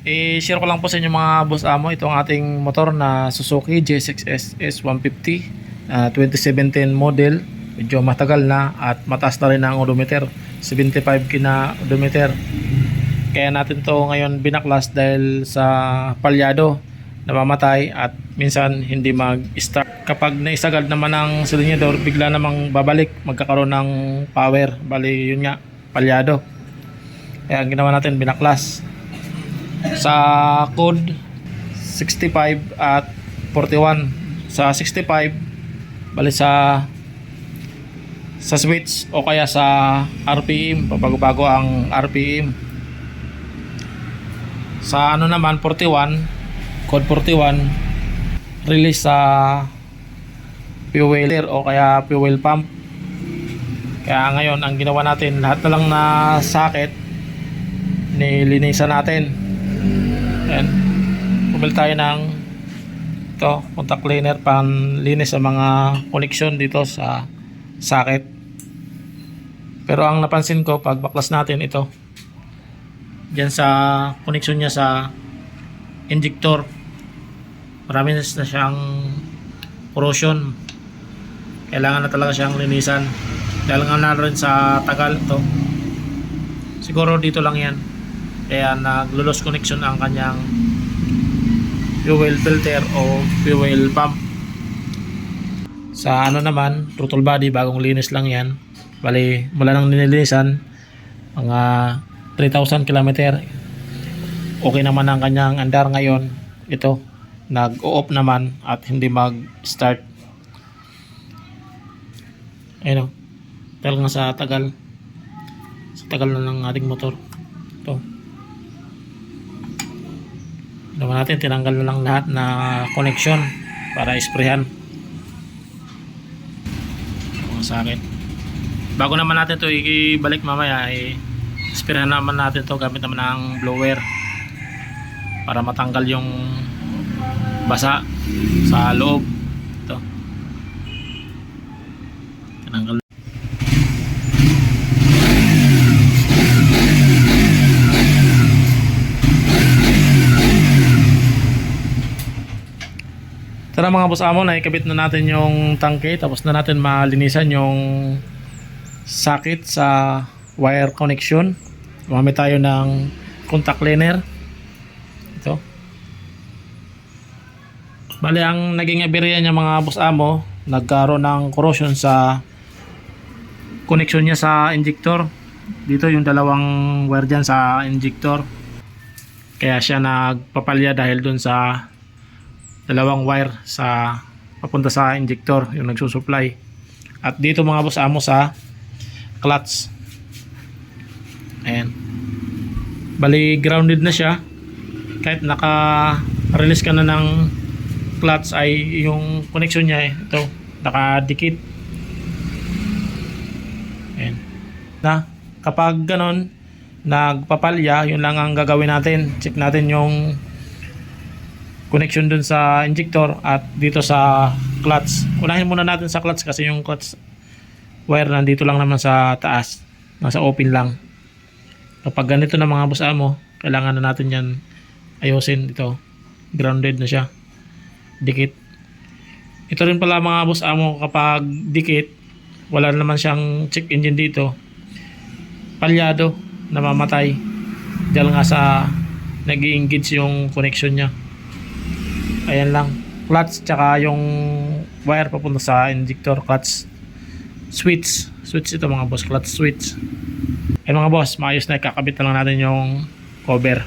I-share ko lang po sa inyo mga boss amo itong ating motor na Suzuki GSX-S S150 2017 model. Medyo matagal na at mataas na rin ang odometer, 75 na odometer. Kaya natin to ngayon binaklas dahil sa palyado, namamatay at minsan hindi mag-start. Kapag naisagad naman ang silinyador, bigla namang babalik, magkakaroon ng power. Bali yun nga, palyado. Kaya ang ginawa natin binaklas sa code 65 at 41. Sa 65 bali sa switch o kaya sa RPM, pabago-bago ang RPM. Sa ano naman 41, code 41, release sa fuel o kaya fuel pump. Kaya ngayon ang ginawa natin, lahat na lang na socket nilinisan natin. Ayan, bumili tayo ng ito, contact cleaner, panlinis sa mga connection dito sa socket. Pero ang napansin ko pag baklas natin ito, dyan sa connection niya sa injector, marami na siyang corrosion. Kailangan na talaga siyang linisan dahil nga na rin sa tagal to. Siguro dito lang yan, kaya naglo-loss connection ang kanyang fuel filter o fuel pump. Sa ano naman, throttle body, bagong linis lang yan. Bali, mula nang nilinisan, mga 3,000 km. Okay naman ang kanyang andar ngayon. Ito, nag-o-off naman at hindi mag-start. Ayun o, dahil nga sa tagal na ng ating motor. Ito. Naman natin, tinanggal na lang lahat na connection para isprehan mga sakit. Bago naman natin to ibalik mamaya, isprehan naman natin to gamit naman ng blower para matanggal yung basa sa loob. Ito, tinanggal. Tara mga boss amo, naikabit na natin yung tangke, tapos na natin malinisan yung socket sa wire connection. Gumamit tayo ng contact cleaner. Ito. Bali, ang naging aberya niya mga boss amo, nagkaroon ng corrosion sa connection niya sa injector. Dito yung dalawang wire dyan sa injector. Kaya siya nagpapalya dahil dun sa dalawang wire sa papunta sa injector, yung nagsusupply. At dito mga boss amo sa clutch, ayan, bali grounded na siya. Kahit naka release ka na ng clutch, ay yung connection niya ito nakadikit. Ayan, na kapag ganon nagpapalya, yun lang ang gagawin natin, check natin yung connection dun sa injector at dito sa clutch. Unahin muna natin sa clutch kasi yung clutch wire nandito lang naman sa taas, nasa open lang. Kapag ganito na mga boss amo, kailangan na natin yan ayusin. Ito, grounded na siya, dikit. Ito rin pala mga boss amo, kapag dikit, wala naman siyang check engine dito, palyado, namamatay dahil nga sa nag-i-engage yung connection niya. Ayan lang, clutch tsaka yung wire papunta sa injector, clutch switch ito mga boss, clutch switch. Ayan mga boss, maayos na, kakabit na lang natin yung cover.